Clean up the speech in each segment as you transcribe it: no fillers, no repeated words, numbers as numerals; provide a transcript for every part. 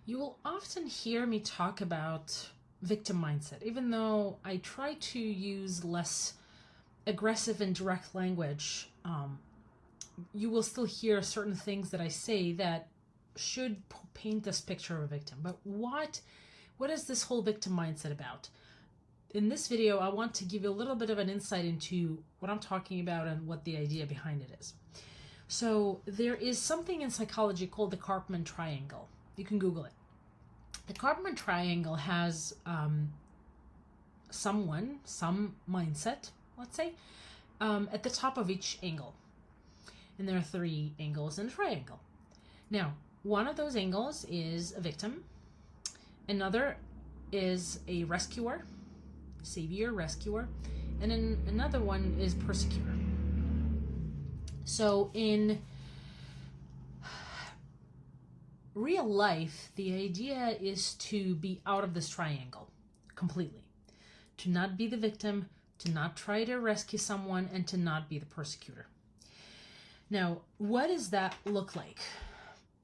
You will often hear me talk about victim mindset, even though I try to use less aggressive and direct language. You will still hear certain things that I say that should paint this picture of a victim. But what is this whole victim mindset about? In this video, I want to give you a little bit of an insight into what I'm talking about and what the idea behind it is. So there is something in psychology called the Karpman triangle. You can Google it. The Karpman triangle has some mindset, let's say, at the top of each angle. And there are 3 angles in a triangle. Now, one of those angles is a victim. Another is a rescuer, savior, rescuer. And then another one is persecutor. So in real life, the idea is to be out of this triangle completely. To not be the victim, to not try to rescue someone, and to not be the persecutor. Now, what does that look like?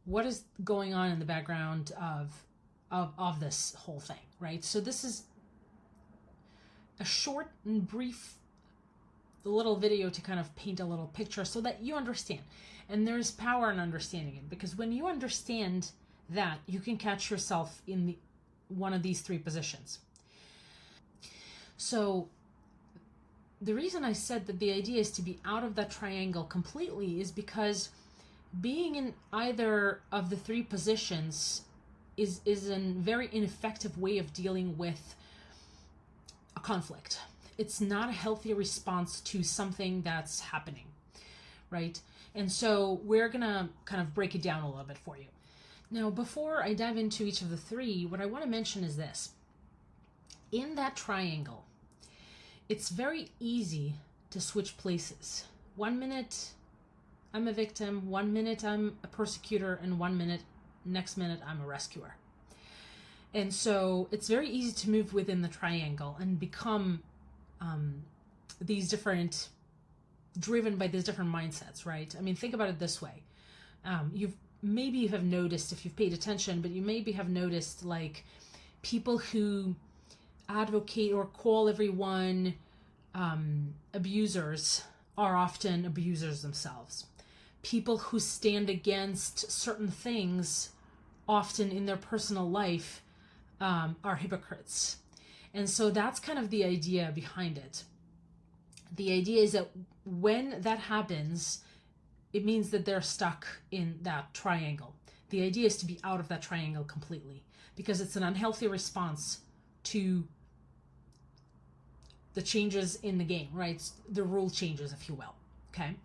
What is going on in the background of this whole thing, right? So this is a short and brief little video to kind of paint a little picture so that you understand. And there's power in understanding it, because when you understand that, you can catch yourself in one of these 3 positions. So the reason I said that the idea is to be out of that triangle completely is because being in either of the 3 positions is a very ineffective way of dealing with a conflict. It's not a healthy response to something that's happening, right? And so we're gonna kind of break it down a little bit for you. Now, before I dive into each of the 3, what I want to mention is this. In that triangle, it's very easy to switch places. 1 minute, I'm a victim. 1 minute, I'm a persecutor. And next minute, I'm a rescuer. And so it's very easy to move within the triangle and become driven by these different mindsets, right? I mean, think about it this way. You have noticed, if you've paid attention, but you maybe have noticed, like, people who advocate or call everyone abusers are often abusers themselves. People who stand against certain things often in their personal life are hypocrites. And so that's kind of the idea behind it. The idea is that when that happens, it means that they're stuck in that triangle. The idea is to be out of that triangle completely, because it's an unhealthy response to the changes in the game, right? The rule changes, if you will. Okay.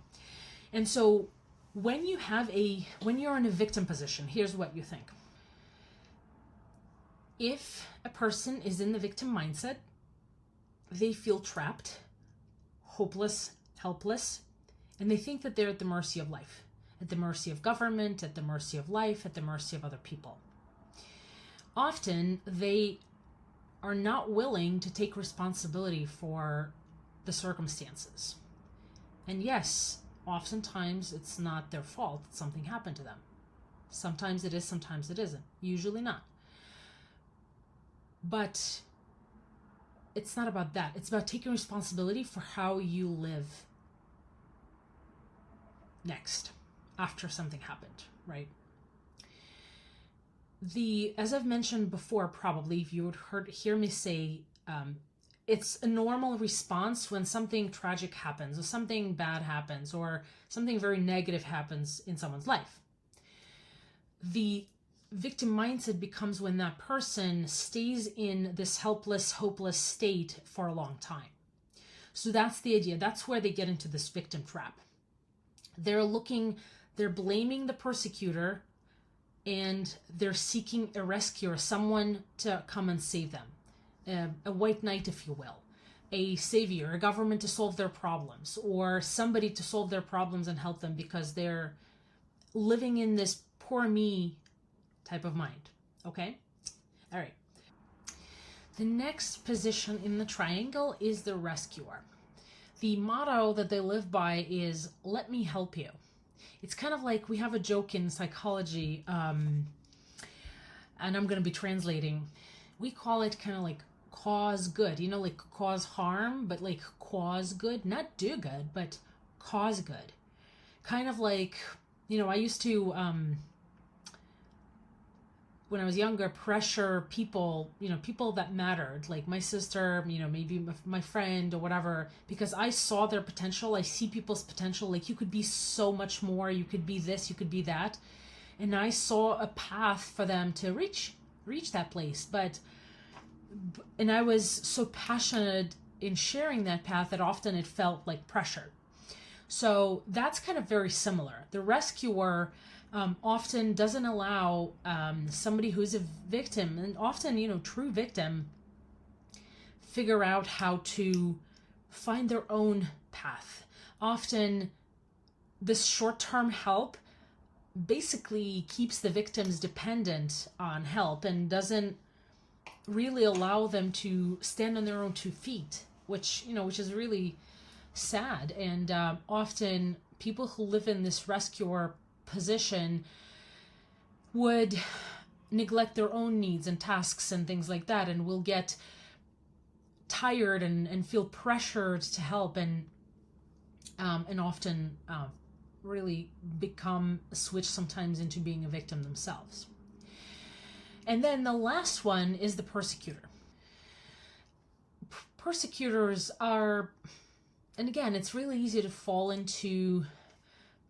And so when you're in a victim position, here's what you think. If a person is in the victim mindset, they feel trapped, hopeless, helpless, and they think that they're at the mercy of life, at the mercy of government, at the mercy of life, at the mercy of other people. Often, they are not willing to take responsibility for the circumstances. And yes, oftentimes it's not their fault that something happened to them. Sometimes it is, sometimes it isn't. Usually not. But it's not about that. It's about taking responsibility for how you live next, after something happened, right? As I've mentioned before, probably, if you would hear me say, it's a normal response when something tragic happens, or something bad happens, or something very negative happens in someone's life. The victim mindset becomes when that person stays in this helpless, hopeless state for a long time. So that's the idea. That's where they get into this victim trap. They're blaming the persecutor, and they're seeking a rescuer, someone to come and save them. A white knight, if you will. A savior, a government to solve their problems, or somebody to solve their problems and help them, because they're living in this poor me type of mind. Okay? All right. The next position in the triangle is the rescuer. The motto that they live by is, let me help you. It's kind of like, we have a joke in psychology. and I'm going to be translating. We call it kind of like cause good, like cause harm, but like cause good, not do good, but cause good. Kind of like, I used to, when I was younger, pressure people, people that mattered, like my sister, maybe my friend or whatever, because I saw their potential. I see people's potential. Like, you could be so much more. You could be this, you could be that. And I saw a path for them to reach that place. And I was so passionate in sharing that path that often it felt like pressure. So that's kind of very similar. The rescuer often doesn't allow somebody who's a victim, and often, true victim, figure out how to find their own path. Often this short-term help basically keeps the victims dependent on help and doesn't really allow them to stand on their own 2 feet, which is really sad. And often people who live in this rescuer position would neglect their own needs and tasks and things like that, and will get tired and feel pressured to help, and often really become switch sometimes into being a victim themselves. And then the last one is the persecutor. Persecutors are, and again, it's really easy to fall into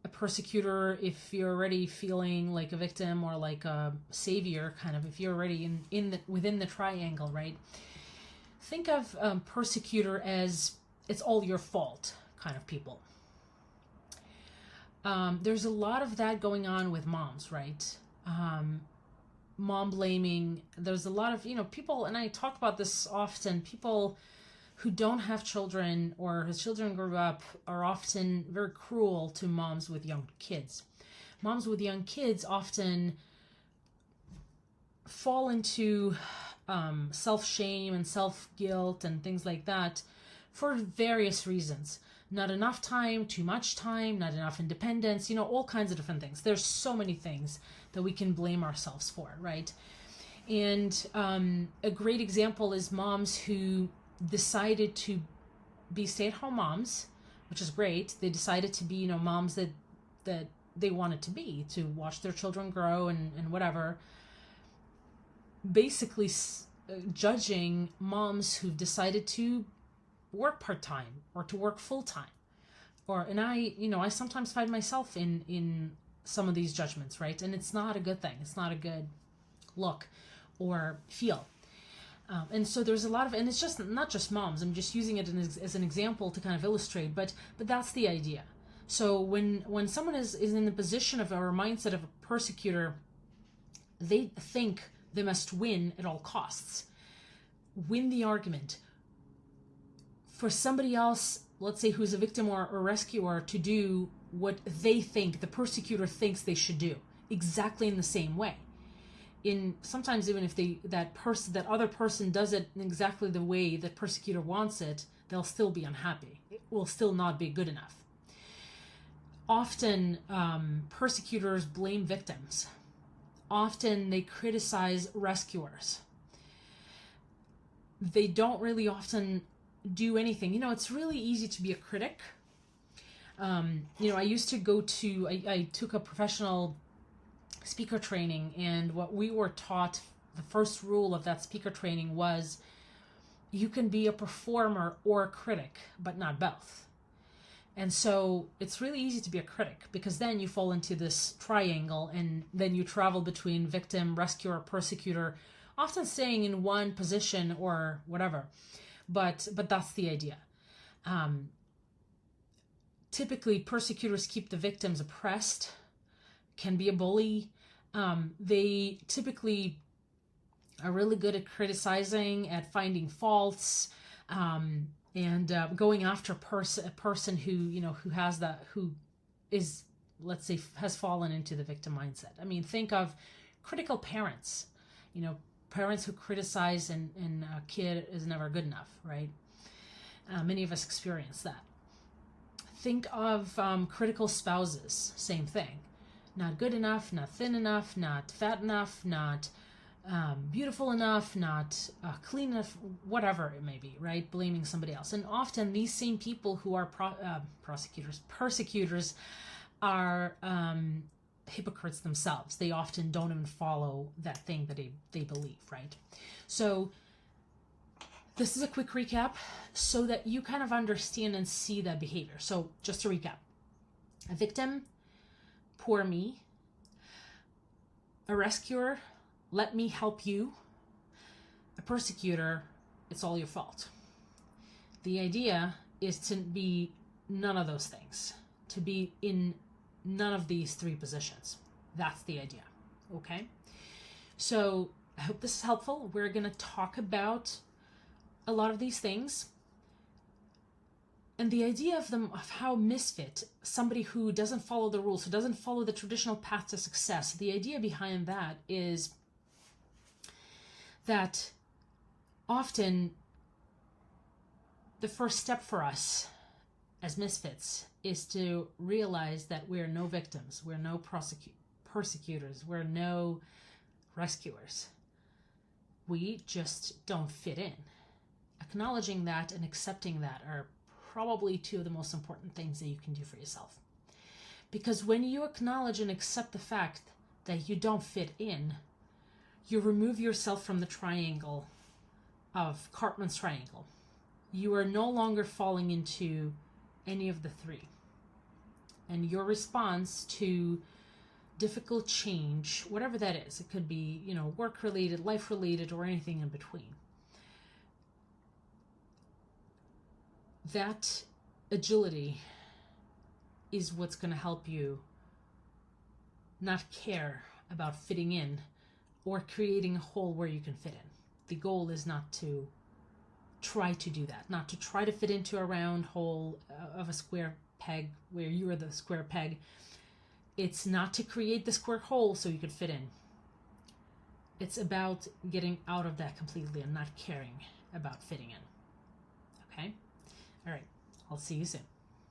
a persecutor if you're already feeling like a victim or like a savior, kind of, if you're already within the triangle, right? Think of persecutor as it's all your fault kind of people. There's a lot of that going on with moms, right? Mom blaming. There's a lot of, people, and I talk about this often, people who don't have children or whose children grew up are often very cruel to moms with young kids. Moms with young kids often fall into self-shame and self-guilt and things like that for various reasons. Not enough time, too much time, not enough independence, all kinds of different things. There's so many things that we can blame ourselves for, right? And a great example is moms who decided to be stay-at-home moms, which is great. They decided to be, moms that they wanted to be, to watch their children grow and whatever. Basically judging moms who've decided to work part-time or to work full-time. And I sometimes find myself in some of these judgments, right? And it's not a good thing. It's not a good look or feel. And so there's a lot of, and it's just not just moms. I'm just using it as an example to kind of illustrate, but that's the idea. So when someone is in the position of or mindset of a persecutor, they think they must win at all costs, win the argument. For somebody else, let's say who's a victim or a rescuer, to do what they think the persecutor thinks they should do, exactly in the same way. Sometimes even if that other person does it in exactly the way that persecutor wants it, they'll still be unhappy. It will still not be good enough. Often persecutors blame victims. Often they criticize rescuers. They don't really often do anything. It's really easy to be a critic. I used to I took a professional speaker training, and what we were taught, the first rule of that speaker training was you can be a performer or a critic, but not both. And so it's really easy to be a critic, because then you fall into this triangle, and then you travel between victim, rescuer, persecutor, often staying in one position or whatever. But that's the idea. Typically, persecutors keep the victims oppressed, can be a bully. They typically are really good at criticizing, at finding faults, and going after a person who is, let's say, has fallen into the victim mindset. I mean, think of critical parents, parents who criticize and a kid is never good enough, right? Many of us experience that. Think of critical spouses, same thing. Not good enough, not thin enough, not fat enough, not beautiful enough, not clean enough, whatever it may be, right? Blaming somebody else. And often these same people who are persecutors are hypocrites themselves. They often don't even follow that thing that they believe, right? So this is a quick recap so that you kind of understand and see that behavior. So just to recap, a victim, poor me. A rescuer, let me help you. A persecutor, it's all your fault. The idea is to be none of those things, to be in none of these three positions. That's the idea, okay? So I hope this is helpful. We're going to talk about a lot of these things. And the idea of them, of how misfit, somebody who doesn't follow the rules, who doesn't follow the traditional path to success, the idea behind that is that often the first step for us as misfits is to realize that we're no victims, we're no persecutors, we're no rescuers. We just don't fit in. Acknowledging that and accepting that are probably two of the most important things that you can do for yourself. Because when you acknowledge and accept the fact that you don't fit in, you remove yourself from the triangle of Cartman's triangle. You are no longer falling into any of the three. And your response to difficult change, whatever that is, it could be, work-related, life-related, or anything in between. That agility is what's going to help you not care about fitting in or creating a hole where you can fit in. The goal is not to try to do that, not to try to fit into a round hole of a square peg where you are the square peg. It's not to create the square hole so you could fit in. It's about getting out of that completely and not caring about fitting in. Okay? All right. I'll see you soon.